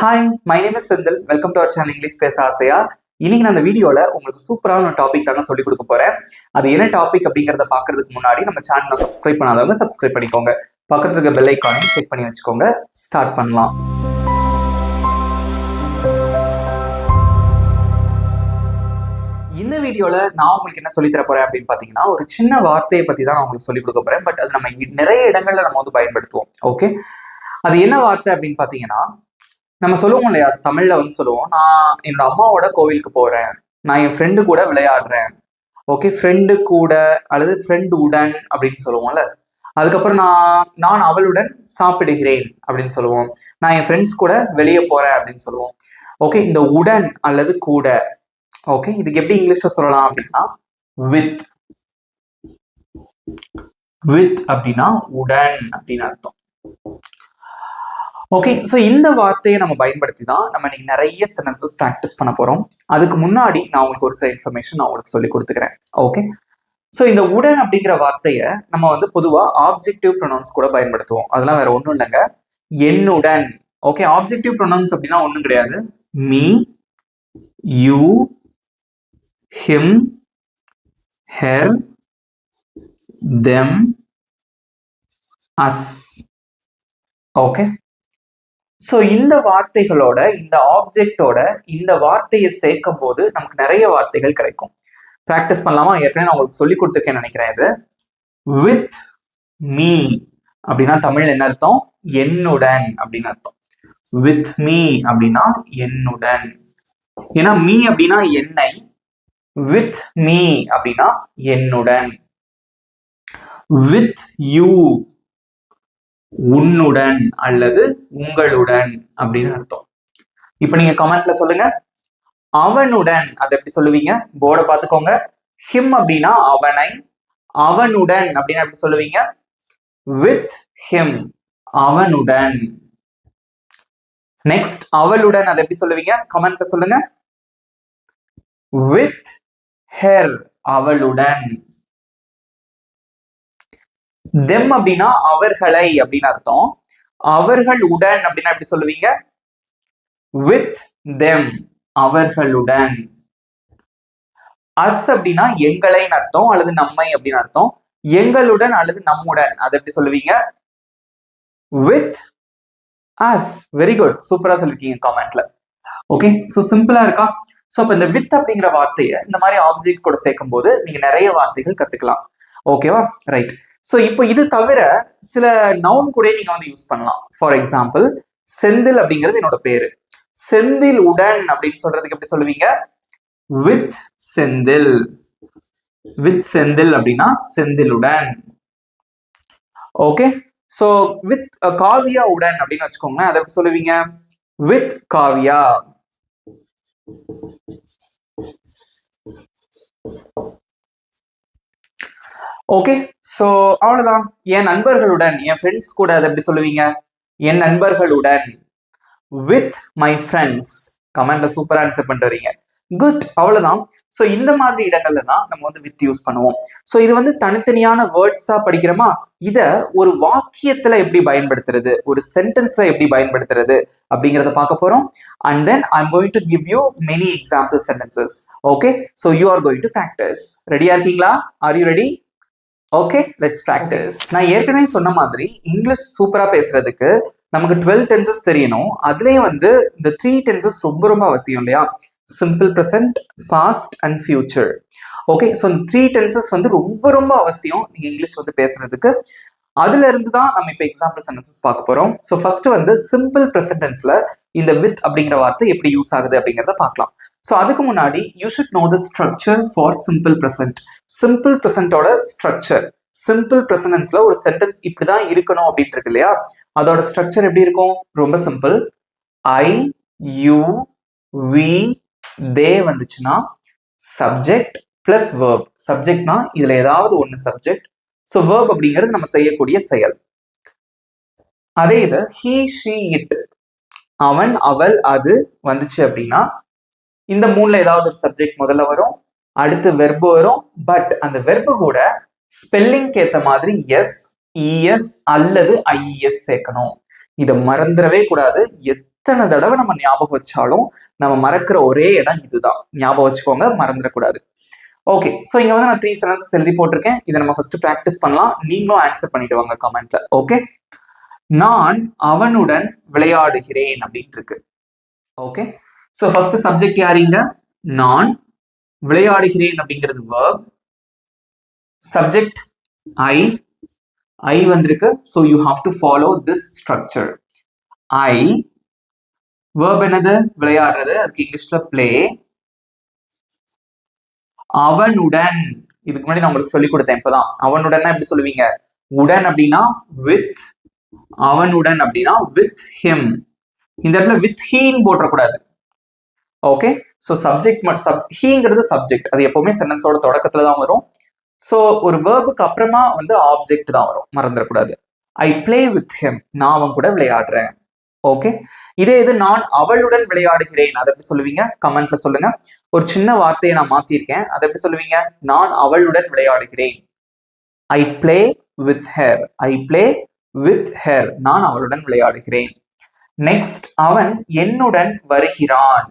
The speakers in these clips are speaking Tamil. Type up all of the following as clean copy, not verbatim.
Hi, my name is Senthil. Welcome to our channel English பேச ஆசையா. இன்னைக்கு நான் இந்த வீடியோல உங்களுக்கு சூப்பரான டாபிக் தாங்க சொல்லிக் கொடுக்க போறேன். அது என்ன டாபிக் அப்படிங்கறத பாக்குறதுக்கு முன்னாடி நம்ம சேனலை சப்ஸ்கிரைப் பண்ணாதவங்க சப்ஸ்கிரைப் பண்ணிக்கோங்க. பக்கத்துல இருக்க பெல் ஐக்கானையும் கிளிக் பண்ணி வச்சுக்கோங்க. ஸ்டார்ட் பண்ணலாம். இந்த வீடியோல நான் உங்களுக்கு என்ன சொல்லி தர போறேன் அப்படின்னு பாத்தீங்கன்னா, ஒரு சின்ன வார்த்தையை பத்தி தான் நான் உங்களுக்கு சொல்லிக் கொடுக்க போறேன். பட் அது நம்ம நிறைய இடங்கள்ல நம்ம வந்து பயன்படுத்துவோம். ஓகே, அது என்ன வார்த்தை அப்படின்னு பாத்தீங்கன்னா, நம்ம சொல்லுவோம் இல்லையா, தமிழ்ல வந்து சொல்லுவோம், நான் என்னோட அம்மாவோட கோவிலுக்கு போறேன், நான் என் ஃப்ரெண்டு கூட விளையாடுறேன். ஓகே, ஃப்ரெண்டு கூட அல்லது ஃப்ரெண்டு உடன் அப்படின்னு சொல்லுவோம்ல. அதுக்கப்புறம் நான் அவளுடன் சாப்பிடுகிறேன் அப்படின்னு சொல்லுவோம். நான் என் ஃப்ரெண்ட்ஸ் கூட வெளியே போறேன் அப்படின்னு சொல்லுவோம். ஓகே, இந்த உடன் அல்லது கூட, ஓகே, இதுக்கு எப்படி இங்கிலீஷ்ல சொல்லலாம் அப்படின்னா வித். வித் அப்படின்னா உடன் அப்படின்னு அர்த்தம். ஓகே, ஸோ இந்த வார்த்தையை நம்ம பயன்படுத்தி தான் நம்ம இன்னைக்கு நிறைய சென்டென்சஸ் ப்ராக்டிஸ் பண்ண போறோம். அதுக்கு முன்னாடி நான் உங்களுக்கு ஒரு சில இன்ஃபர்மேஷன் நான் உங்களுக்கு சொல்லி கொடுத்துக்கிறேன். ஓகே, ஸோ இந்த உடன் அப்படிங்கிற வார்த்தையை நம்ம வந்து பொதுவாக ஆப்ஜெக்டிவ் ப்ரொனவுன்ஸ் கூட பயன்படுத்துவோம். அதெல்லாம் வேற ஒன்றும் இல்லைங்க, என்னுடன். ஓகே, ஆப்ஜெக்டிவ் ப்ரொனவுன்ஸ் அப்படின்னா ஒன்றும் கிடையாது. Me, you, him, her, them, us. Okay, so இந்த வார்த்தைகளோட, இந்த ஆப்ஜெக்டோட இந்த வார்த்தையை சேர்க்கும் போது நமக்கு நிறைய வார்த்தைகள் கிடைக்கும். ப்ராக்டிஸ் பண்ணலாமா? ஏற்கனவே நான் உங்களுக்கு சொல்லி கொடுத்துருக்கேன்னு நினைக்கிறேன். இது வித் மீ அப்படின்னா தமிழ் என்ன அர்த்தம்? என்னுடன் அப்படின்னு அர்த்தம். வித் மீ அப்படின்னா என்னுடன். ஏன்னா மீ அப்படின்னா என்னை, வித் மீ அப்படின்னா என்னுடன். வித் யூ உன்னுடன் அல்லது உங்களுடன் அப்படின்னு அர்த்தம். இப்ப நீங்க கமெண்ட்ல சொல்லுங்க, அவனுடன் அதை எப்படி சொல்லுவீங்க? போர்டை பார்த்துக்கோங்க. ஹிம் அப்படின்னா அவனை, அவனுடன் அப்படின்னா எப்படி சொல்லுவீங்க? வித் ஹிம், அவனுடன். நெக்ஸ்ட், அவளுடன் அதை எப்படி சொல்லுவீங்க? கமெண்ட்ல சொல்லுங்க. வித் ஹெர், அவளுடன். தெம் அப்படின்னா அவர்களை அப்படின்னு அர்த்தம். அவர்கள் உடன் அப்படின்னா எப்படி சொல்லுவீங்க? வித் தெம், அவர்களுடன். அஸ் அப்படின்னா எங்களைன்னு அர்த்தம் அல்லது நம்மை அப்படின்னு அர்த்தம். எங்களுடன் அல்லது நம்முடன் அதை எப்படி சொல்லுவீங்க? With us. வெரி குட், சூப்பரா சொல்லிருக்கீங்க கமெண்ட்ல. ஓகே, சோ சிம்பிளா இருக்கா? சோ அப்ப இந்த வித் அப்படிங்கிற வார்த்தையை இந்த மாதிரி ஆப்ஜெக்ட் கூட சேர்க்கும் போது நீங்க நிறைய வார்த்தைகள் கத்துக்கலாம். ஓகேவா? ரைட். ஸோ இப்போ இது தவிர சில நவுன் கூட நீங்க வந்து யூஸ் பண்ணலாம். ஃபார் எக்ஸாம்பிள், செந்தில் அப்படிங்கிறது என்னோட பேரு. செந்தில் உடன் அப்படின்னு சொல்றதுக்கு எப்படி சொல்லுவீங்க? வித் செந்தில். வித் செந்தில் அப்படின்னா செந்திலுடன். ஓகே, ஸோ வித் காவியா உடன் அப்படின்னு வச்சுக்கோங்க, அதை எப்படி சொல்லுவீங்க? வித் காவியா. ஓகே, ஸோ அவ்வளவுதான். என் நண்பர்களுடன், என் ஃப்ரெண்ட்ஸ் கூட அதை எப்படி சொல்லுவீங்க? என் நண்பர்களுடன். With my friends. கமெண்ட்ல சூப்பரா ஆன்சர் பண்ணிட்டு வரீங்க. குட், அவ்வளவுதான். ஸோ இந்த மாதிரி இடங்கள்ல தான் நம்ம வந்து வித் யூஸ் பண்ணுவோம். ஸோ இது வந்து தனித்தனியான வேர்ட்ஸா படிக்கிறோமா, இத ஒரு வாக்கியத்துல எப்படி பயன்படுத்துறது, ஒரு சென்டென்ஸ்ல எப்படி பயன்படுத்துறது அப்படிங்கறத பார்க்க போறோம். And then I am going to give you many example sentences. Okay, so you are going to practise. ரெடியா இருக்கீங்களா? Are you ready? Okay, let's practice. நான் ஏற்கனவே சொன்ன மாதிரி இங்கிலீஷ் சூப்பரா பேசுறதுக்கு நமக்கு 12 டென்சஸ் தெரியணும். அதுலயும் வந்து இந்த 3 டென்சஸ் ரொம்ப ரொம்ப அவசியம் இல்லையா? Simple present, past and future. Okay, so இந்த 3 டென்சஸ் வந்து ரொம்ப ரொம்ப அவசியம் நீங்க இங்கிலீஷ் வந்து பேசுறதுக்கு. அதுல இருந்து தான் நம்ம இப்போ எக்ஸாம்பிள் சென்டென்சஸ் பார்க்க போறோம். ஸோ ஃபர்ஸ்ட் வந்து சிம்பிள் ப்ரெசென்ட் டென்ஸ்ல இந்த வித் அப்படிங்கிற வார்த்தை எப்படி யூஸ் ஆகுது அப்படிங்கிறத பார்க்கலாம். ஸோ அதுக்கு முன்னாடி you should know the structure for simple present. Simple ப்ரெசென்ட்டோட ஸ்ட்ரக்சர். சிம்பிள் ப்ரெசென்ட்ஸ்ல ஒரு சென்டென்ஸ் இப்படிதான் இருக்கணும் அப்படின்னு இருக்கு இல்லையா? அதோட ஸ்ட்ரக்சர் எப்படி இருக்கும்? ரொம்ப சிம்பிள். ஐ, யூ, வி, தே வந்துச்சுன்னா சப்ஜெக்ட் பிளஸ் வேர்ப். சப்ஜெக்ட்னா இதுல ஏதாவது ஒன்னு சப்ஜெக்ட். ஸோ வேர்ப் அப்படிங்கிறது நம்ம செய்யக்கூடிய செயல். அதே இது ஹி, ஷி, இட், அவன், அவள், அது வந்துச்சு அப்படின்னா இந்த மூணுல ஏதாவது ஒரு சப்ஜெக்ட் முதல்ல வரும், அடுத்து வெர்பு வரும். பட் அந்த வெர்பு கூட ஸ்பெல்லிங் ஏத்த மாதிரி எஸ், இஎஸ் அல்லது ஐஎஸ் சேர்க்கணும். இதை மறந்துடவே கூடாது. எத்தனை தடவை நம்ம ஞாபகம் வச்சாலும் நம்ம மறக்கிற ஒரே இடம் இதுதான். ஞாபகம் வச்சுக்கோங்க, மறந்துடக்கூடாது. ஓகே, ஸோ இங்க வந்து நான் 3 சென்டென்சஸ் எழுதி போட்டிருக்கேன். இதை நம்ம ஃபர்ஸ்ட் ப்ராக்டிஸ் பண்ணலாம். நீங்களும் ஆன்சர் பண்ணிட்டு வாங்க கமெண்ட்ல. ஓகே, நான் அவனுடன் விளையாடுகிறேன் அப்படின்னு இருக்கு. ஓகே, ஸோ ஃபர்ஸ்ட் சப்ஜெக்ட் யாரீங்க? நான். விளையாடுகிறேன் அப்படிங்கிறது verb. சப்ஜெக்ட் ஐ வந்திருக்கு. So you have to follow this structure. I. verb என்னது? விளையாடுறது. அதுக்கு இங்கிலீஷ்ல பிளே. அவனுடன், இதுக்கு முன்னாடி நான் உங்களுக்கு சொல்லி கொடுத்தேன் இப்பதான். அவனுடன் எப்படி சொல்லுவீங்க? உடன் அப்படின்னா வித், அவனுடன் அப்படின்னா வித் ஹிம். இந்த இடத்துல வித் ஹீன்னு போட்டக்கூடாது. ஓகே, ஸோ சப்ஜெக்ட் ஹீங்கிறது சப்ஜெக்ட், அது எப்பவுமே சென்டென்ஸோட தொடக்கத்துல தான் வரும். ஸோ ஒரு வேர்புக்கு அப்புறமா வந்து ஆப்ஜெக்ட் தான் வரும், மறந்துடக்கூடாது. ஐ பிளே வித் ஹிம், நான் அவன் கூட விளையாடுறேன். ஓகே, இதே இது நான் அவளுடன் விளையாடுகிறேன், அதை எப்படி சொல்லுவீங்க? கமெண்ட்ல சொல்லுங்க. ஒரு சின்ன வார்த்தையை நான் மாத்திருக்கேன், அதை எப்படி சொல்லுவீங்க? நான் அவளுடன் விளையாடுகிறேன். I play with her, I play with her, நான் அவளுடன் விளையாடுகிறேன். நெக்ஸ்ட், அவன் என்னுடன் வருகிறான்.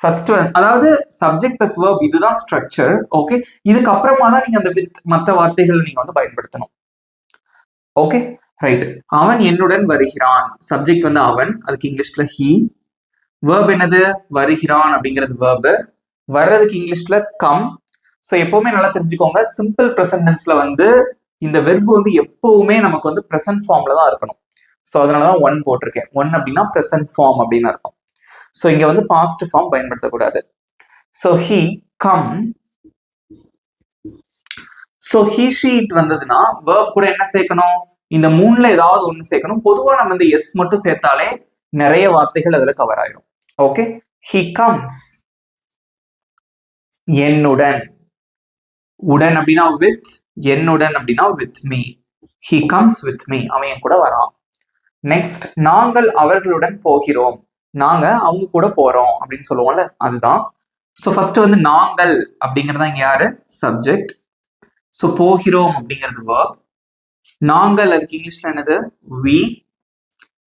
ஃபர்ஸ்ட் அதாவது சப்ஜெக்ட் பிளஸ் வேர்ப், இதுதான் ஸ்ட்ரக்சர். ஓகே, இதுக்கு அப்புறமா தான் நீங்க அந்த வித் மற்ற வார்த்தைகள் நீங்க வந்து பயன்படுத்தணும். Okay, right. அவன் என்னுடன் வருகிறான், சப்ஜெக்ட் வந்து அவன், அதுக்கு இங்கிலீஷ்ல ஹீ. வேர்ப் என்னது? வருகிறான் அப்படிங்கிறது வேர்பு. வர்றதுக்கு இங்கிலீஷ்ல கம். ஸோ எப்பவுமே நல்லா தெரிஞ்சுக்கோங்க, சிம்பிள் ப்ரெசன்ட் டென்ஸ்ல வந்து இந்த வெர்பு வந்து எப்பவுமே நமக்கு வந்து ப்ரெசன்ட் ஃபார்ம்ல தான் இருக்கணும். ஸோ அதனாலதான் ஒன் போட்டிருக்கேன். ஒன் அப்படின்னா ப்ரெசன்ட் ஃபார்ம் அப்படின்னு அர்த்தம். ஸோ இங்க வந்து பாஸ்ட் ஃபார்ம் பயன்படுத்தக்கூடாது. So he come. So he sheet வந்ததுன்னா வேர்ப் கூட என்ன சேர்க்கணும்? இந்த மூணுல ஏதாவது ஒண்ணு சேர்க்கணும். பொதுவா நம்ம இந்த எஸ் மட்டும் சேர்த்தாலே நிறைய வார்த்தைகள் அதுல கவர் ஆயிடும். Okay, he comes. என்னுடன், உடன் அப்படின்னா வித், என்னுடன் அப்படின்னா with me. He comes with me, அவன் என் கூட வரான். நெக்ஸ்ட், நாங்கள் அவர்களுடன் போகிறோம், நாங்க அவங்க கூட போறோம் அப்படின்னு சொல்லுவோம்ல, அதுதான். ஸோ ஃபர்ஸ்ட் வந்து நாங்கள் அப்படிங்கிறது தான் இங்க யாரு? சப்ஜெக்ட். ஸோ போகிறோம் அப்படிங்கிறது verb. நாங்கள், அதுக்கு இங்கிலீஷ்ல என்னது? we.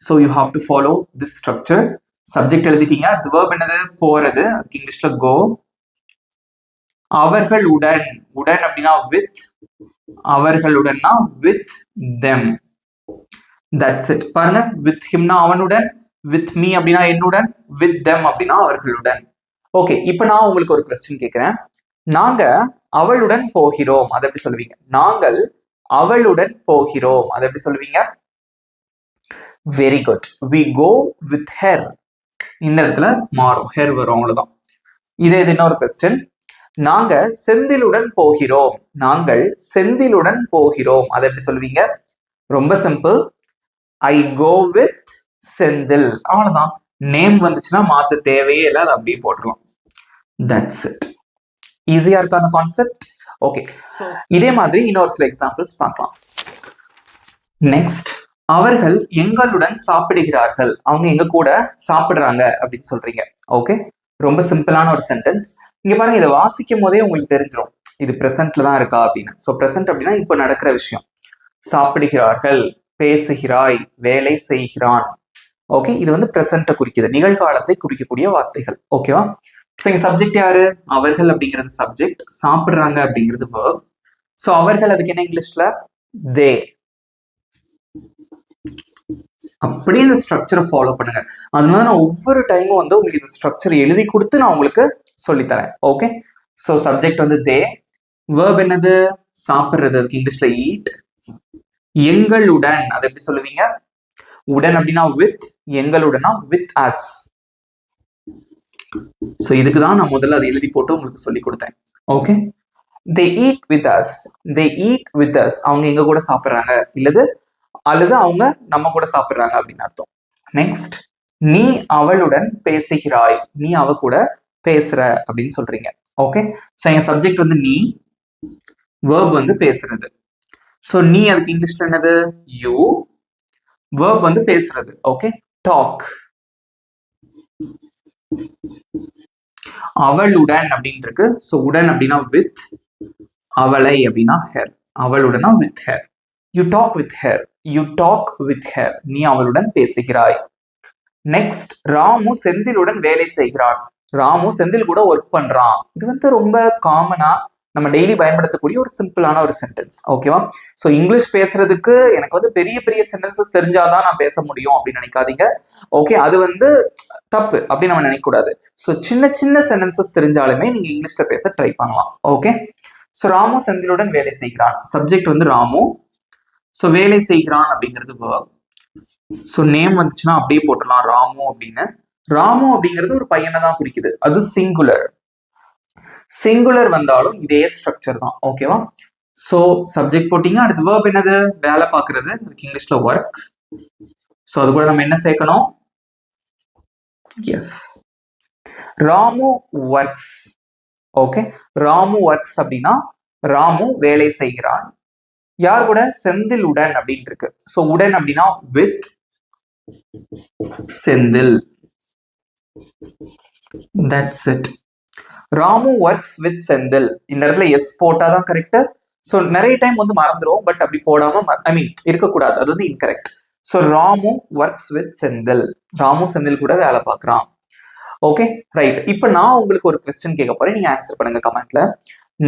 so you have to follow this structure. Subject எழுதிட்டீங்க, அது verb என்னது? போறது, அதுக்கு இங்கிலீஷ்ல go. அவர்களுடன், உடன் அப்படின்னா with, அவர்களுடன்னா with them. that's it. பாருங்க, with himனா அவனுடன், with me அப்படின்னா என்னுடன், with them அப்படின்னா அவர்களுடன். ஓகே, இப்போ நான் உங்களுக்கு ஒரு கொஸ்டின் கேட்கிறேன். நாங்க அவளுடன் போகிறோம், அதை எப்படி சொல்லுவீங்க? நாங்கள் அவளுடன் போகிறோம், அதை எப்படி சொல்லுவீங்க? Very good. we go with her. இந்த இடத்துல மாறும், ஹெர் வரும், அவ்வளவுதான். இதே இன்னொரு கொஸ்டின். நாங்க செந்திலுடன் போகிறோம், நாங்கள் செந்திலுடன் போகிறோம், அதை எப்படி சொல்லுவீங்க? ரொம்ப simple. I go with Senthil, அவ்வளவுதான். நேம் வந்துச்சுன்னா மாத்த தேவையே இல்லை, அதை அப்படியே போட்டுடலாம். That's it. ஈஸியா இருக்கா அந்த கான்செப்ட்? ஓகே, இதே மாதிரி இன்னொரு சில எக்ஸாம்பிள்ஸ் பார்க்கலாம். நெக்ஸ்ட், அவர்கள் எங்களுடன் சாப்பிடுகிறார்கள், அவங்க எங்க கூட சாப்பிடுறாங்க அப்படின்னு சொல்றீங்க. ஓகே, ரொம்ப சிம்பிளான ஒரு சென்டென்ஸ். இங்க பாருங்க, இதை வாசிக்கும் போதே உங்களுக்கு தெரிஞ்சிடும் இது பிரசன்ட்ல தான் இருக்கா அப்படின்னு. ஸோ பிரசன்ட் அப்படின்னா இப்போ நடக்கிற விஷயம். சாப்பிடுகிறார்கள், பேசுகிறாய், வேலை செய்கிறான். ஓகே, இது வந்து பிரசன்ட்டை குறிக்குது, நிகழ்காலத்தை குறிக்கக்கூடிய வார்த்தைகள். ஓகேவா? ஸோ இங்க சப்ஜெக்ட் யாரு? அவர்கள் அப்படிங்கிறது சப்ஜெக்ட், சாப்பிடுறாங்க அப்படிங்கிறது verb. ஸோ அவர்கள், அதுக்கு என்ன இங்கிலீஷ்ல? தே. அப்படி இந்த ஸ்ட்ரக்சரை ஃபாலோ பண்ணுங்க. அதனால நான் ஒவ்வொரு டைமும் வந்து உங்களுக்கு இந்த ஸ்ட்ரக்சர் எழுதி கொடுத்து நான் உங்களுக்கு சொல்லித்தரேன். ஓகே, ஸோ சப்ஜெக்ட் வந்து தே. verb என்னது? சாப்பிடுறது, அதுக்கு இங்கிலீஷ்ல ஈட். எங்களுடன், அதை எப்படி சொல்லுவீங்க? உடன் அப்படின்னா வித், எங்களுடனா வித் அஸ். ஸோ இதுக்கு தான் நான் முதல்ல அதை எழுதி போட்டு உங்களுக்கு சொல்லி கொடுத்தேன். Okay, they eat with us, they eat with us, அவங்க எங்க கூட சாப்பிடுறாங்க, அல்லது அவங்க நம்ம கூட சாப்பிடுறாங்க அப்படின்னு அர்த்தம். நெக்ஸ்ட், நீ அவளுடன் பேசுகிறாய், நீ அவ கூட பேசுற அப்படின்னு சொல்றீங்க. ஓகே, ஸோ எங்க சப்ஜெக்ட் வந்து நீ, verb வந்து பேசுறது. ஸோ நீ, அதுக்கு இங்கிலீஷ்ல என்னது? யூ. verb வந்து பேசுறது. Okay, talk. அவளுடன் அப்படின்னு இருக்கு. ஸோ உடன் அப்படின்னா வித், அவளை அப்படின்னா ஹெர், அவளுடனா with her. You talk with her, you talk with her, நீ அவளுடன் பேசுகிறாய். நெக்ஸ்ட் ராமு செந்திலுடன் வேலை செய்கிறான். ராமு செந்தில் கூட ஒர்க் பண்றான். இது வந்து ரொம்ப காமனா நம்ம டெய்லி பயன்படுத்தக்கூடிய ஒரு சிம்பிளான ஒரு சென்டென்ஸ். ஓகேவா? ஸோ இங்கிலீஷ் பேசுறதுக்கு எனக்கு வந்து பெரிய பெரிய சென்டென்சஸ் தெரிஞ்சாதான் நான் பேச முடியும் அப்படின்னு நினைக்காதீங்க. ஓகே, அது வந்து தப்பு அப்படின்னு நம்ம நினைக்க கூடாது. ஸோ சின்ன சின்ன சென்டென்சஸ் தெரிஞ்சாலுமே நீங்க இங்கிலீஷ்ல பேச ட்ரை பண்ணலாம். ஓகே, ஸோ ராமு செந்திலுடன் வேலை செய்கிறான். சப்ஜெக்ட் வந்து ராமு. ஸோ வேலை செய்கிறான் அப்படிங்கிறது verb. ஸோ நேம் வந்துச்சுன்னா அப்படியே போட்டுடலாம் ராமு அப்படின்னு. ராமு அப்படிங்கிறது ஒரு பையனை தான் குறிக்குது, அது சிங்குலர். சிங்குலர் வந்தாலும் இதே ஸ்ட்ரக்சர் தான். ஓகேவா? ஸோ சப்ஜெக்ட் போட்டீங்க, அடுத்து verb என்னது? வேலை பார்க்கறது, அதுக்கு இங்கிலீஷ்ல ஒர்க். ஸோ அது கூட நம்ம என்ன சேர்க்கணும்? Yes, Ramu works. Okay, Ramu works அப்படின்னா ராமு வேலை செய்கிறான். யார் கூட? செந்தில் உடன் அப்படின்னு இருக்கு. ஸோ உடன் அப்படின்னா with Senthil. That's it. Ramu works with Senthil. இந்த இடத்துல எஸ் போட்டாதான் கரெக்ட். ஸோ நிறைய டைம் வந்து மறந்துடும், பட் அப்படி போடாம இருக்கக்கூடாது, அது வந்து incorrect. So Ramu works with Senthil. Ramu Senthil கூட வேலை பார்க்குறான். Okay, right. இப்போ நான் உங்களுக்கு ஒரு கொஸ்டின் கேட்க போறேன், நீங்க ஆன்சர் பண்ணுங்க கமெண்ட்ல.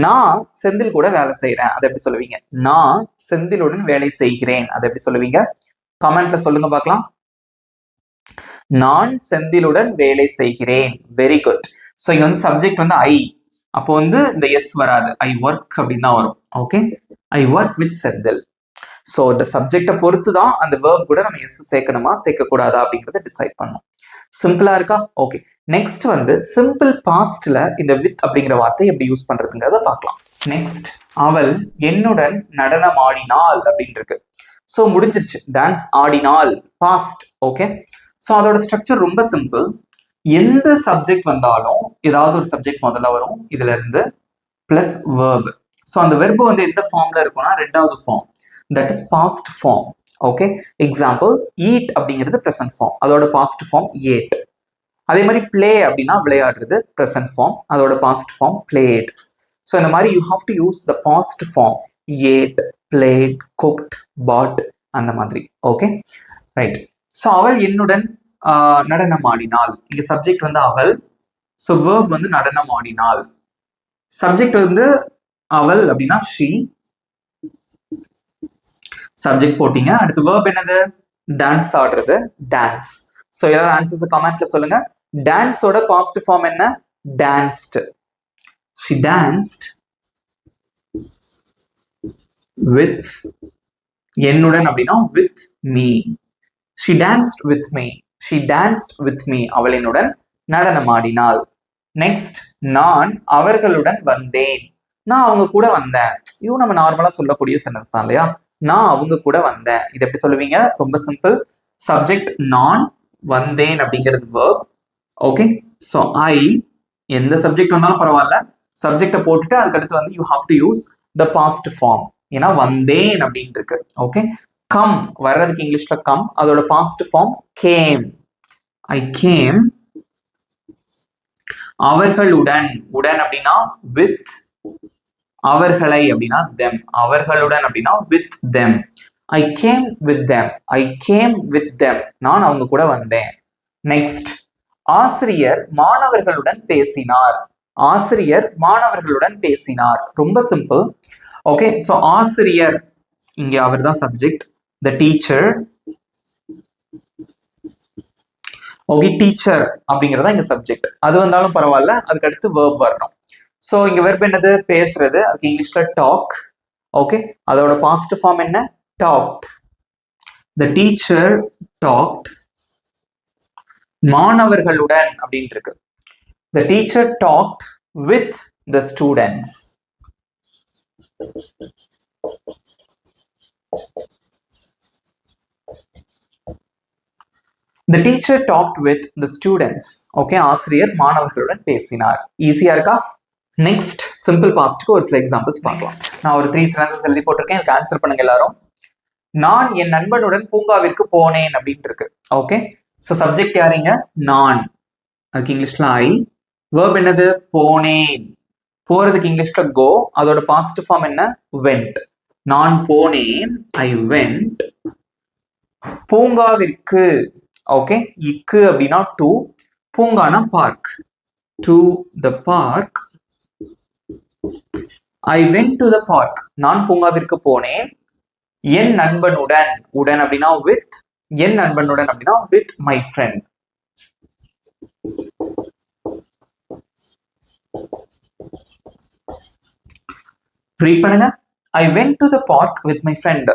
நான் செந்தில் கூட வேலை செய்யறேன், அதை எப்படி சொல்லுவீங்க? நான் செந்திலுடன் வேலை செய்கிறேன், அதை எப்படி சொல்லுவீங்க? கமெண்ட்ல சொல்லுங்க பார்க்கலாம். நான் செந்திலுடன் வேலை செய்கிறேன். Very good. ஸோ இங்க வந்து சப்ஜெக்ட் வந்து ஐ, அப்போ வந்து இந்த எஸ் வராது, ஐ ஒர்க் அப்படின்னு தான் வரும். Okay, I work with Senthil. So இந்த சப்ஜெக்டை பொறுத்து தான் அந்த வேர்ப் கூட நம்ம எஸ் சேர்க்கணுமா சேர்க்கக்கூடாதா அப்படிங்கிறத டிசைட் பண்ணணும். சிம்பிளா இருக்கா? ஓகே, நெக்ஸ்ட் வந்து சிம்பிள் பாஸ்ட்ல இந்த வித் அப்படிங்கிற வார்த்தை எப்படி யூஸ் பண்றதுங்கிறத பார்க்கலாம். நெக்ஸ்ட், அவள் என்னுடன் நடனம் ஆடினாள் அப்படின்னு இருக்கு. ஸோ முடிஞ்சிருச்சு, டான்ஸ் ஆடினாள் பாஸ்ட். ஓகே, ஸோ அதோட ஸ்ட்ரக்சர் ரொம்ப சிம்பிள். எந்த சப்ஜெக்ட் வந்தாலும் ஏதாவது ஒரு சப்ஜெக்ட் முதல்ல வரும், இதுல இருந்து பிளஸ் வேர்ப். ஸோ அந்த வெர்பு வந்து எந்த ஃபார்ம்ல இருக்கும்னா ரெண்டாவது form, that is past form. Okay, example eat அப்படிங்கிறது ப்ரெசன்ட் ஃபார்ம், அதோட பாஸ்ட் ஃபார்ம் ஏட். அதே மாதிரி பிளே அப்படின்னா விளையாடுறது, ப்ரெசன்ட் ஃபார்ம், அதோட பாஸ்ட் ஃபார்ம் பிளேட். ஸோ இந்த மாதிரி you have to use the past form, add, plate, cooked, பாட், அந்த மாதிரி. Okay, right. ஸோ அவள் என்னுடன் நடனம் ஆடினாள். இங்க சப்ஜெக்ட் வந்து அவள், ஸோ வேர்ப் வந்து நடனம் ஆடினாள். சப்ஜெக்ட் வந்து அவள் அப்படின்னா ஷீ, சப்ஜெக்ட் போட்டீங்க. அடுத்து வேர்ப் என்னது? டான்ஸ் ஆடுறது, டான்ஸ். ஸோ எல்லாரும் ஆன்சர்ஸ் கமெண்ட்ல சொல்லுங்க. டான்ஸோட பாஸ்ட் ஃபார்ம் என்ன? டான்ஸ்ட். ஷி டான்ஸ்ட் வித், என்னுடன் அப்படின்னா with me. She danced with me, she danced with me. அவள் என்னுடன் நடனம் ஆடினாள். நெக்ஸ்ட், நான் அவர்களுடன் வந்தேன். நான் அவங்க கூட வந்தேன். இதுவும் நம்ம நார்மலா சொல்லக்கூடிய சென்டென்ஸ் தான் இல்லையா? நான் அவங்க கூட வந்தேன். இது எப்படி சொல்லுவீங்க? ரொம்ப சிம்பிள். சப்ஜெக்ட் நான், வந்தேன் அப்படிங்கிறது verb. ஓகே, ஸோ ஐ, எந்த சப்ஜெக்ட் வந்தாலும் பரவாயில்ல, சப்ஜெக்டை போட்டுட்டு அதுக்கடுத்து வந்து you have to use the past form, ஏன்னா வந்தேன் அப்படின்னு இருக்கு. ஓகே, கம் வர்றதுக்கு இங்கிலீஷ்ல கம், அதோட past form came. I came. அவர்களுடன், உடன் அப்படின்னா வித், அவர்களை அப்படின்னா them, அவர்களுடன் அப்படின்னா with them. I came with them, I came with them. நான் அவங்க கூட வந்தேன். நெக்ஸ்ட், ஆசிரியர் மாணவர்களுடன் பேசினார். ஆசிரியர் மாணவர்களுடன் பேசினார். ரொம்ப சிம்பிள். ஓகே, ஸோ ஆசிரியர் இங்கே அவர் தான் subject, the teacher. Okay, teacher அப்படிங்கிறதா இங்க சப்ஜெக்ட். அது வந்தாலும் பரவாயில்ல, அதுக்கு அடுத்து verb வரணும். ஸோ இங்க வெர்ப் என்னது? பேசுறது, அதுக்கு இங்கிலீஷ்ல டாக். ஓகே, அதோட பாஸ்ட் ஃபார்ம் என்ன? டாக்ட். த டீச்சர் டாக்ட் மாணவர்களுடன் அப்படின்னு இருக்கு. The teacher talked with the students. The teacher talked with the students. Okay, ஆசிரியர் மாணவர்களுடன் பேசினார். ஈஸியா இருக்கா? நெக்ஸ்ட், சிம்பிள் பாஸ்ட்க்கு ஒரு சில எக்ஸாம்பிள்ஸ் பார்க்கலாம். நான் ஒரு 3 சென்டென்சஸ் எழுதி போட்டிருக்கேன், இதுக்கு ஆன்சர் பண்ணுங்க எல்லாரும். நான் என் நண்பனுடன் பூங்காவிற்கு போனேன் அப்படின்னு இருக்கு. ஓகே, ஸோ சப்ஜெக்ட் யாருங்க? நான், அதுக்கு இங்கிலீஷ்ல ஐ. வேர்ப் என்னது? போனேன். போறதுக்கு இங்கிலீஷ்ல கோ, அதோட பாஸ்ட் ஃபார்ம் என்ன? வெண்ட். நான் போனேன், ஐ வெண்ட். பூங்காவிற்கு, ஓகே, இக்கு அப்படின்னா டு, பூங்கானா park. To the park. I went to the park. நான் பூங்காவிற்கு போனேன். என் நண்பனுடன், உடன் அப்படின்னா வித், என் நண்பனுடன் அப்படின்னா வித் மை ஃப்ரெண்ட். ரீட் பண்ணுங்க. ஐ went to the park with my friend.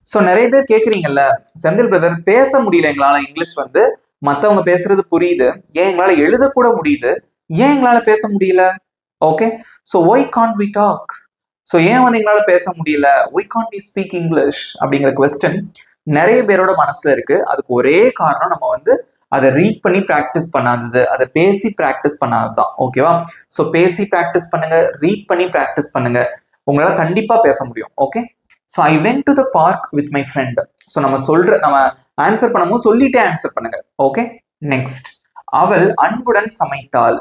So நிறைய பேர் கேட்குறீங்கல்ல, செந்தில் பிரதர் பேச முடியல எங்களால, இங்கிலீஷ் வந்து மற்றவங்க பேசுறது புரியுது, ஏன் எங்களால எழுதக்கூட முடியுது, ஏன் எங்களால பேச முடியல? Okay, so why can't we talk? So ஏன் வந்து எங்களால பேச முடியல, why can't we speak English அப்படிங்கிற கொஸ்டின் நிறைய பேரோட மனசுல இருக்கு. அதுக்கு ஒரே காரணம் நம்ம வந்து அதை ரீட் பண்ணி ப்ராக்டிஸ் பண்ணாதது, அதை பேசி ப்ராக்டிஸ் பண்ணாதது தான். ஓகேவா? ஸோ பேசி ப்ராக்டிஸ் பண்ணுங்க, ரீட் பண்ணி ப்ராக்டிஸ் பண்ணுங்க, உங்களால கண்டிப்பா பேச முடியும். Okay, so I went to the park with my friend. So நம்ம ஆன்சர் பண்ணும்போது சொல்லிட்டே ஆன்சர் பண்ணுங்க. ஓகே, நெக்ஸ்ட், அவள் அன்புடன் சமைத்தாள்.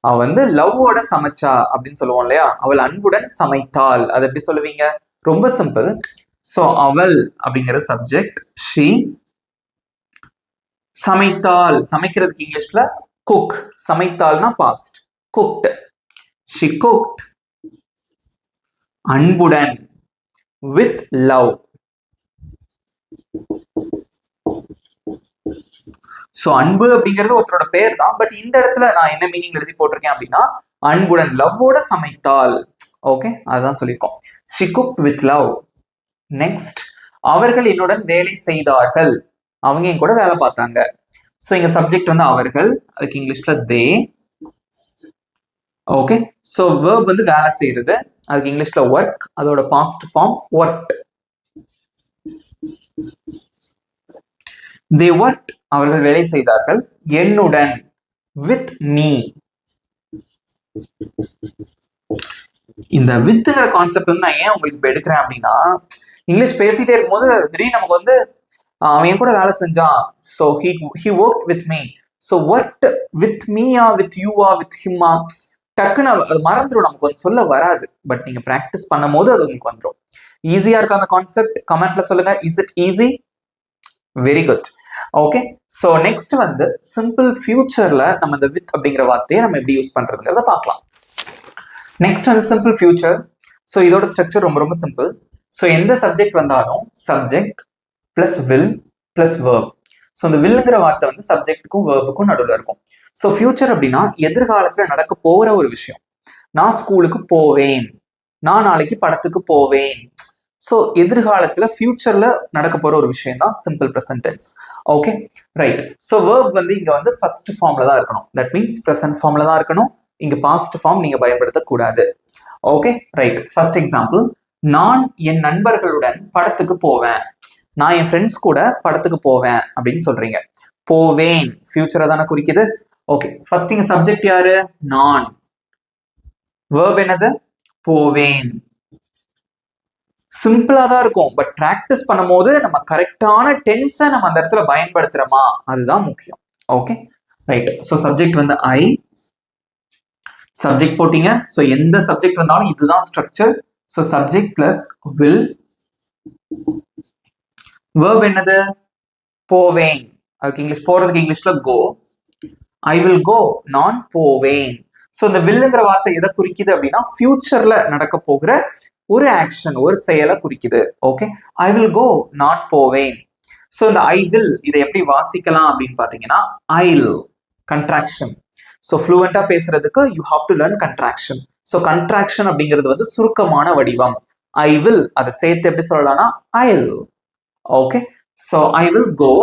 அவ வந்து லவ்வோட சமைச்சா அப்படின்னு சொல்லுவோம் இல்லையா, அவள் அன்புடன் சமைத்தாள். அது எப்படி சொல்லுவீங்க? ரொம்ப சிம்பிள். ஸோ அவள் அப்படிங்கிற சப்ஜெக்ட், ஷீ. சமைத்தாள், சமைக்கிறதுக்கு இங்கிலீஷ்ல குக். சமைத்தாள்னா பாஸ்ட், குக்ட். She cooked. அன்புடன், with love. சோ அன்பு அப்படிங்கிறது ஒருத்தரோட பேர் தான், பட் இந்த இடத்துல நான் என்ன மீனிங் எழுதி போட்டிருக்கேன் அப்படின்னா அன்புடன், லவ்வோட சமைத்தாள். ஓகே, அதுதான் சொல்லியிருக்கோம். she cooked with love. Next, அவர்கள் என்னுடன் வேலை செய்தார்கள். அவங்க என் கூட வேலை பார்த்தாங்க. ஸோ இங்க சப்ஜெக்ட் வந்து அவர்கள், அதுக்கு இங்கிலீஷ்ல தே. ஓகே, ஸோ verb வந்து வேலை செய்யறது, அதுக்கு இங்கிலீஷ்ல ஒர்க், அதோட past form worked. they worked, அவர்கள் வேலை செய்தார்கள். என்னுடன், with me. இந்த வித்ங்கிற கான்செப்ட் வந்து நான் ஏன் உங்களுக்கு இப்ப எடுக்கிறேன் அப்படின்னா, இங்கிலீஷ் பேசிட்டே இருக்கும்போது திடீர்னு நமக்கு வந்து அவன் என் கூட வேலை செஞ்சான், so he worked with me. So worked with me ஆ, with you ஆ, with him ஆ, டக்குன்னு அது மறந்துடும், நமக்கு வந்து சொல்ல வராது. பட் நீங்க ப்ராக்டிஸ் பண்ணும் போது அது உங்களுக்கு வந்துடும். ஈஸியா இருக்கா அந்த கான்செப்ட்? கமெண்ட்ல சொல்லுங்க. Is it easy? Very good. Okay, so next வந்து சிம்பிள் ஃபியூச்சர்ல நம்ம இந்த வித் அப்படிங்கிற வார்த்தையை நம்ம எப்படி யூஸ் பண்றதுங்கிறத பார்க்கலாம். நெக்ஸ்ட் வந்து சிம்பிள் ஃபியூச்சர். ஸோ இதோட ஸ்ட்ரக்சர் ரொம்ப ரொம்ப சிம்பிள். ஸோ எந்த சப்ஜெக்ட் வந்தாலும் subject plus will plus verb. So இந்த வில்லுங்கிற வார்த்தை வந்து சப்ஜெக்ட்டுக்கும் வேர்புக்கும் நடுவில் இருக்கும். ஸோ ஃபியூச்சர் அப்படின்னா எதிர்காலத்துல நடக்க போகிற ஒரு விஷயம். நான் ஸ்கூலுக்கு போவேன், நான் நாளைக்கு படத்துக்கு போவேன். ஸோ எதிர்காலத்துல ஃபியூச்சர்ல நடக்க போற ஒரு விஷயம் தான் simple present tense. Okay, right. So verb வந்து இங்க வந்து ஃபர்ஸ்ட் ஃபார்ம்ல தான் இருக்கணும். தட் மீன்ஸ் ப்ரெசன்ட் ஃபார்ம்ல தான் இருக்கணும். இங்க பாஸ்ட் ஃபார்ம் நீங்க பயன்படுத்தக்கூடாது. Okay, right. ஃபர்ஸ்ட் எக்ஸாம்பிள், நான் என் நண்பர்களுடன் படத்துக்கு போவேன். நான் என் ஃப்ரெண்ட்ஸ் கூட படத்துக்கு போவேன் அப்படின்னு சொல்றீங்க. போவேன் ஃபியூச்சரை தானே குறிக்குது. ஓகே, ஃபர்ஸ்ட் இங்க சப்ஜெக்ட் யாரு? நான். வேர்ப் என்னது? போவேன். சிம்பிளா தான் இருக்கும், பட் பிராக்டிஸ் பண்ணும்போது நம்ம கரெக்டான டென்ஸை நம்ம அந்த இடத்துல பயன்படுத்துறோமா, அதுதான் முக்கியம். Okay, right. ஸோ சப்ஜெக்ட் வந்து ஐ, சப்ஜெக்ட் போட்டீங்க. ஸோ எந்த சப்ஜெக்ட் வந்தாலும் இதுதான் structure. So subject plus will. Verb என்னது? போவேன். அதுக்கு இங்கிலீஷ், போறதுக்கு இங்கிலீஷ்ல கோ. ஐ வில் கோ, நான் போவேன். ஸோ இந்த வில்லுங்கிற வார்த்தை எதை குறிக்குது அப்படின்னா ஃபியூச்சர்ல நடக்க போகிற ஒரு ஆக்ஷன், ஒரு செயலை குறிக்குது. ஓகே, ஐ வில் கோ, நான் போவேன். ஸோ இந்த ஐ வில் இதை எப்படி வாசிக்கலாம் அப்படின்னு பாத்தீங்கன்னா ஐல் கன்ட்ராக்ஷன். ஸோ ஃப்ளூவெண்டா பேசுறதுக்கு you have to learn contraction. So contraction அப்படிங்கிறது வந்து சுருக்கமான வடிவம். ஐ வில் அதை சேர்த்து எப்படி சொல்லலாம்னா I'll. Okay, so I will go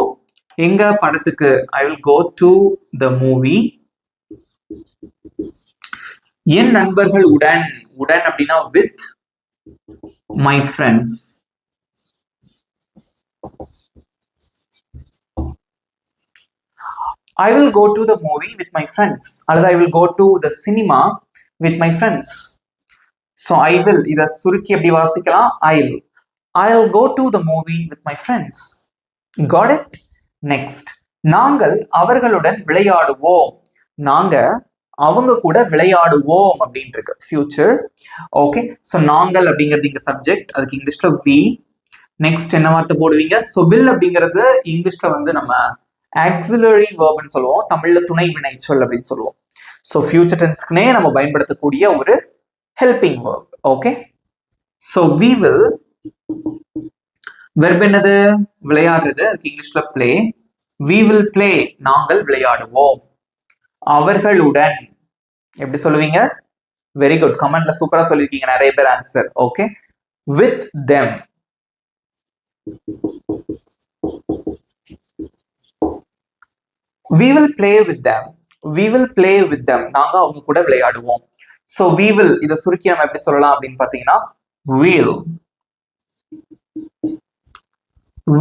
எங்க படத்துக்கு? I will go to the movie. என் நண்பர்கள் உடன், உடன் அப்படின்னா with my friends. I will go to the movie with my friends. அல்லது I will go to the cinema with my friends. So I will இத சுருக்கி எப்படி வாசிக்கலாம்? I'll go to the movie with my friends. Got it? Next, நாங்கள் அவர்களுடன் விளையாடுவோம். நாங்க அவங்க கூட விளையாடுவோம் அப்படின்னு இருக்கு ஃபியூச்சர். ஓகே, ஸோ நாங்கள் அப்படிங்கிறது இங்க சப்ஜெக்ட், அதுக்கு இங்கிலீஷ்ல வி. நெக்ஸ்ட் என்ன வார்த்தை போடுவீங்க? ஸோ வில் அப்படிங்கிறது இங்கிலீஷ்ல வந்து நம்ம ஆக்சிலரி வேர்ப்னு சொல்லுவோம், தமிழ்ல துணை வினைச்சொல் அப்படின்னு சொல்லுவோம். ஸோ ஃபியூச்சர் டென்ஸ்க்குனே நம்ம பயன்படுத்தக்கூடிய ஒரு helping verb. Okay, so we will verb என்னது? விளையாடுறது, அதுக்கு இங்கிலீஷ்ல பிளே. we will play, நாங்கள் விளையாடுவோம். அவர்களுடன் எப்படி சொல்லுவீங்க? வெரி குட், கமெண்ட்ல சூப்பரா சொல்லிருக்கீங்க நிறைய பேர் answer. Okay, with them. we will play with them. we will play with them, நாங்க அவங்க கூட விளையாடுவோம். so we will இத சுருக்கி நம்ம எப்படி சொல்லலாம் அப்படின்னு பாத்தீங்கன்னா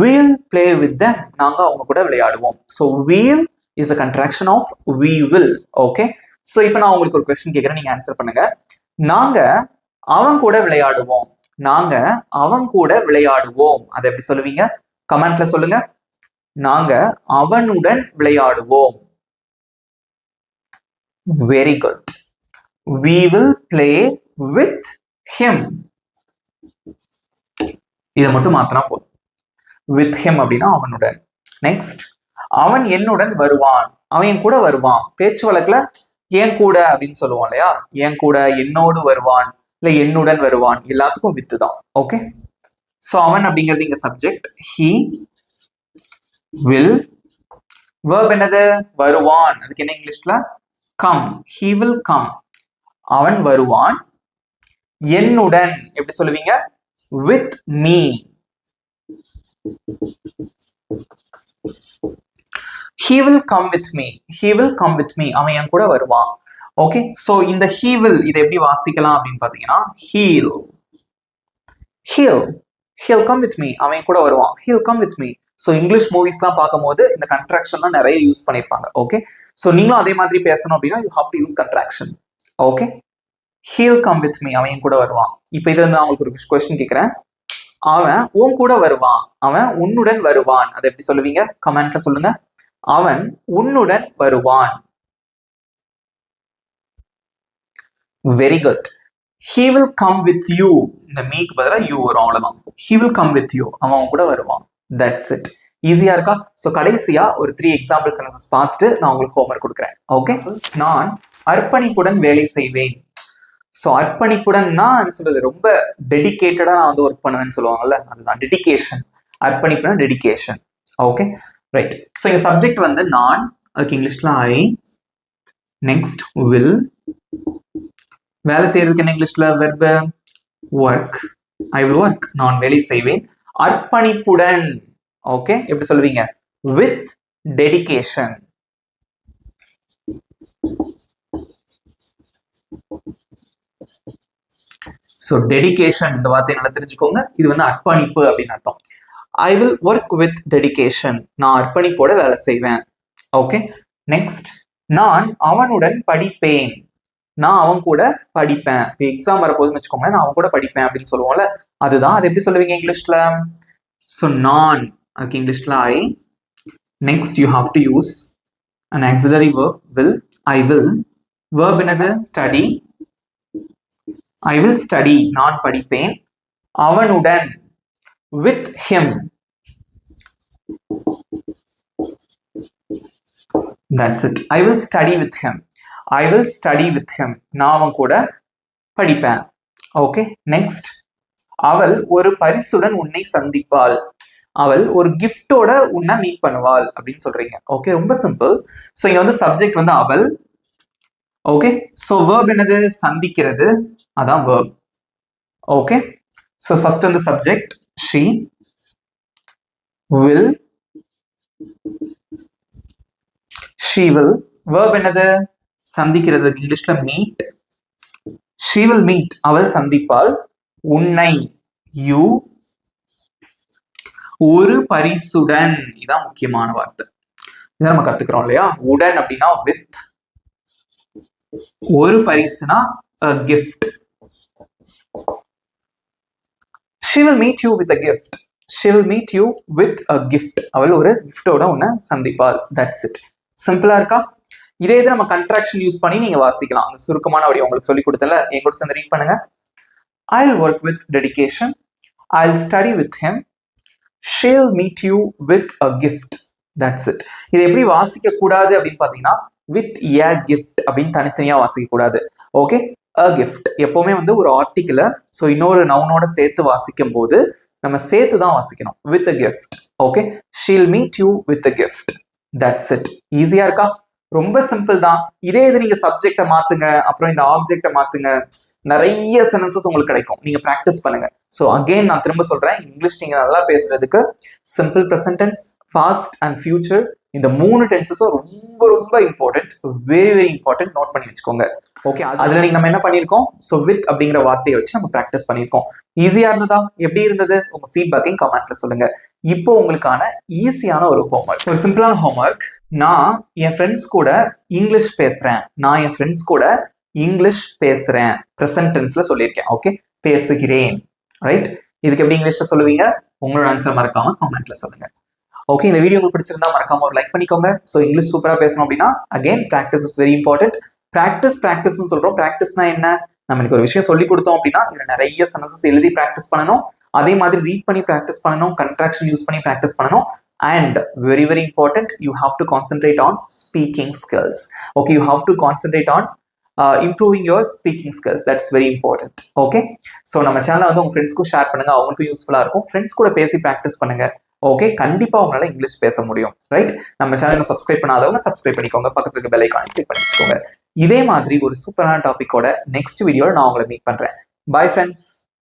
will play with them, நாங்க அவங்க கூட விளையாடுவோம். so will is a contraction of we will. Okay, so இப்போ நான் உங்களுக்கு ஒரு क्वेश्चन கேக்குறேன், நீங்க ஆன்சர் பண்ணுங்க. நாங்க அவன் கூட விளையாடுவோம், நாங்க அவன் கூட விளையாடுவோம், அதை எப்படி சொல்லுவீங்க? கமெண்ட்ல சொல்லுங்க. நாங்க அவனுடன் விளையாடுவோம். Very good. we will play with him. இதை மட்டும் மாத்தினா போதும். with him அப்படின்னா அவனுடன். நெக்ஸ்ட், அவன் என்னுடன் வருவான், அவன் என் கூட வருவான். பேச்சு வழக்குல என் கூட அப்படின்னு சொல்லுவோம் இல்லையா? என் கூட, என்னோடு வருவான், இல்ல என்னுடன் வருவான், எல்லாத்துக்கும் வித்து தான். ஓகே, சோ அவன் அப்படிங்கிறது இங்க சப்ஜெக்ட். he will, verb என்னது? வருவான், அதுக்கு என்ன இங்கிலீஷ்ல? come. he will come, அவன் வருவான். என்னுடன் எப்படி சொல்லுவீங்க? with me. he will come with me. he will come with me, அவன் என் கூட வருவான். ஓகே, சோ இந்த he will இதை எப்படி வாசிக்கலாம் அப்படின்னு பாத்தீங்கன்னா he'll come with me, அவன் கூட வருவான். he'll come with me. So English மூவிஸ்லாம் பார்க்கும்போது இந்த கண்ட்ராக்ஷன்லாம் நிறைய யூஸ் பண்ணியிருப்பாங்க. ஓகே, ஸோ நீங்களும் அதே மாதிரி பேசணும் அப்படின்னா you have to use contraction. Okay, he'll come with me, அவன் கூட வருவான். இப்போ இதுல நான் உங்களுக்கு ஒரு கொஸ்டின் கேட்கிறேன். அவன் உன் கூட வருவான், அவன் உன்னுடன் வருவான், அதை எப்படி சொல்லுவீங்க? கமெண்ட்ல சொல்லுங்க. அவன் உன்னுடன் வருவான். Very good. he will come with you, இந்த மீக்கு பதிலா you வரும், அவ்வளவுதான். he will come with you, அவன் கூட வருவான். That's it. ஈஸியா இருக்கா? ஸோ கடைசியா ஒரு 3 எக்ஸாம்பிள் சென்டென்சஸ் பார்த்துட்டு நான் உங்களுக்கு ஹோம்வொர்க் கொடுக்குறேன். ஓகே, நான் அர்ப்பணிப்புடன் வேலை செய்வேன். ஸோ அர்ப்பணிப்புடன்னா என்ன சொல்றது, ரொம்ப டெடிகேட்டடா நான் வந்து ஒர்க் பண்ணுவேன்னு சொல்லுவாங்கல்ல, அதுதான் டெடிகேஷன். அர்ப்பணிப்புனா டெடிகேஷன். Okay, right. ஸோ இங்க சப்ஜெக்ட் வந்து நான், அதுக்கு இங்கிலீஷ்ல ஐ. நெக்ஸ்ட் will, வேலை செய்யறதுக்கு என்ன இங்கிலீஷ்ல? Verb work. I will work, நான் வேலை செய்வேன். அர்ப்பணிப்புடன், ஓகே, எப்படி சொல்லுவீங்க? with dedication. ஸோ டெடிகேஷன் இந்த வார்த்தையை நல்லா தெரிஞ்சுக்கோங்க. இது வந்து அர்ப்பணிப்பு அப்படின்னு அர்த்தம். I will work with dedication, நான் அர்ப்பணிப்போட வேலை செய்வேன். ஓகே, நெக்ஸ்ட், நான் அவனுடன் படிப்பேன், நான் அவன் கூட படிப்பேன். இப்போ எக்ஸாம் வரப்போகுதுன்னு வச்சுக்கோங்க, நான் அவன் கூட படிப்பேன் அப்படின்னு சொல்லுவோம்ல, அதுதான். அது எப்படி சொல்லுவீங்க இங்கிலீஷ்ல? ஸோ நான், அதுக்கு இங்கிலீஷ்ல I. Next you have to use an auxiliary verb will. I will, verb என்னது? ஸ்டடி. I will study, நான் படிப்பேன். அவனுடன், with him. That's it. I will study with him. I will study with him, நான் அவன் கூட படிப்பேன். ஓகே, நெக்ஸ்ட், அவள் ஒரு பரிசுடன் உன்னை சந்திப்பாள், அவள் ஒரு கிஃப்டோட உன்னை மீட் பண்ணுவாள் அப்படின்னு சொல்றீங்க. ஓகே, ரொம்ப சிம்பிள். ஸோ இங்க வந்து சப்ஜெக்ட் வந்து அவள். ஓகே, ஸோ வேர்ப் என்னது? சந்திக்கிறது, அதான் வேர்ப். ஓகே, ஸோ ஃபர்ஸ்ட் வந்து subject she will. she will, verb என்னது? சந்திக்கிறது, இங்கிலீஷ்ல meet. she will meet, அவள் சந்திப்பாள். உன்னை, you. ஒரு பரிசுடன், இதான் முக்கியமான வார்த்தை, இதை நம்ம கத்துக்கிறோம் இல்லையா? உடன் அப்படின்னா with, ஒரு பரிசுனா a gift. she will meet you with a gift. she will meet you with a gift, அவள் ஒரு கிஃப்டோட உன்னை சந்திப்பாள். that's it. சிம்பிளா இருக்கா? இதே இது நம்ம கண்ட்ராக்ஷன் யூஸ் பண்ணி நீங்க வாசிக்கலாம். அந்த சுருக்கமான வழி உங்களுக்கு சொல்லி கொடுத்தல, என் கூட சேர்ந்து ரீட் பண்ணுங்க. I'll work with dedication. I'll study with him. She'll meet you with a gift. That's it. இது எப்படி வாசிக்க கூடாது அப்படின்னு பாத்தீங்கன்னா வித் a gift அப்படின்னு தனித்தனியா வாசிக்க கூடாது. ஓகே, a gift எப்பவுமே வந்து ஒரு ஆர்டிகிள ஸோ இன்னொரு நவுனோட சேர்த்து வாசிக்கும் போது நம்ம சேர்த்து தான் வாசிக்கணும். With a gift. Okay, she'll meet you with a gift. That's it. ஈஸியா இருக்கா? ரொம்ப சிம்பிள் தான். இதே இது நீங்க சப்ஜெக்டை மாத்துங்க, அப்புறம் இந்த ஆப்ஜெக்டை மாத்துங்க, நிறைய சென்டென்சஸ் உங்களுக்கு கிடைக்கும். நீங்க பிராக்டிஸ் பண்ணுங்க. ஸோ அகெயின் நான் திரும்ப சொல்றேன், இங்கிலீஷ் நீங்க நல்லா பேசுறதுக்கு simple present tense, past and future இந்த 3 டென்சஸும் ரொம்ப ரொம்ப important, very very important. Note பண்ணி வச்சுக்கோங்க. ஓகே, அதுல நீங்க நம்ம என்ன பண்ணிருக்கோம்? ஸோ வித் அப்படிங்கிற வார்த்தையை வச்சு நம்ம பிராக்டிஸ் பண்ணிருக்கோம். ஈஸியா இருந்ததா? எப்படி இருந்தது? உங்க ஃபீட்பேக்கையும் கமெண்ட்ல சொல்லுங்க. இப்போ உங்களுக்கான ஈஸியான ஒரு ஹோம்ஒர்க், ஒரு சிம்பிளான ஹோம்ஒர்க். நான் என் ஃப்ரெண்ட்ஸ் கூட இங்கிலீஷ் பேசுறேன். நான் என் ஃப்ரெண்ட்ஸ் கூட இங்கிலீஷ் பேசுறேன். ப்ரெசன்ட் டென்ஸ்ல சொல்லியிருக்கேன். ஓகே, பேசுகிறேன். ரைட்? இதுக்கு எப்படி இங்கிலீஷ்ல சொல்லுவீங்க? உங்களோட ஆன்சர் மறக்காம கமெண்ட்ல சொல்லுங்க. ஓகே, இந்த வீடியோ உங்களுக்கு பிடிச்சிருந்தா மறக்காம ஒரு லைக் பண்ணிக்கோங்க. ஸோ இங்கிலீஷ் சூப்பரா பேசணும் அப்படின்னா again practice is very important. Practice சொல்றோம். பிராக்டிஸ்னா என்ன? நம்ம இன்னைக்கு ஒரு விஷயம் சொல்லி கொடுத்தோம் அப்படின்னா இதுல நிறைய சென்டென்சஸ் எழுதி பிராக்டிஸ் பண்ணணும். அதே மாதிரி ரீட் பண்ணி பிராக்டிஸ் பண்ணணும். கன்ட்ராக்ஷன் யூஸ் பண்ணி பிராக்டிஸ் பண்ணணும். And very very important, you have to concentrate on speaking skills. Okay, you have to concentrate on improving your speaking skills. That's very important. Okay, so நம்ம சேனலை வந்து உங்க ஃப்ரெண்ட்ஸ்க்கும் ஷேர் பண்ணுங்க, அவங்களுக்கும் யூஸ்ஃபுல்லா இருக்கும். ஃப்ரெண்ட்ஸ் கூட பேசி பிராக்டிஸ் பண்ணுங்க. ஓகே, கண்டிப்பா உங்களால இங்கிலீஷ் பேச முடியும். ரைட்? நம்ம சேனலை சப்ஸ்கிரைப் பண்ணாதவங்க சப்ஸ்கிரைப் பண்ணிக்கோங்க, பக்கத்துல இருக்க பெல் ஐகானை கிளிக் பண்ணி வச்சுக்கோங்க. இதே மாதிரி ஒரு சூப்பரான டாபிக்கோட நெக்ஸ்ட் வீடியோல நான் உங்களை மீட் பண்றேன். Bye friends.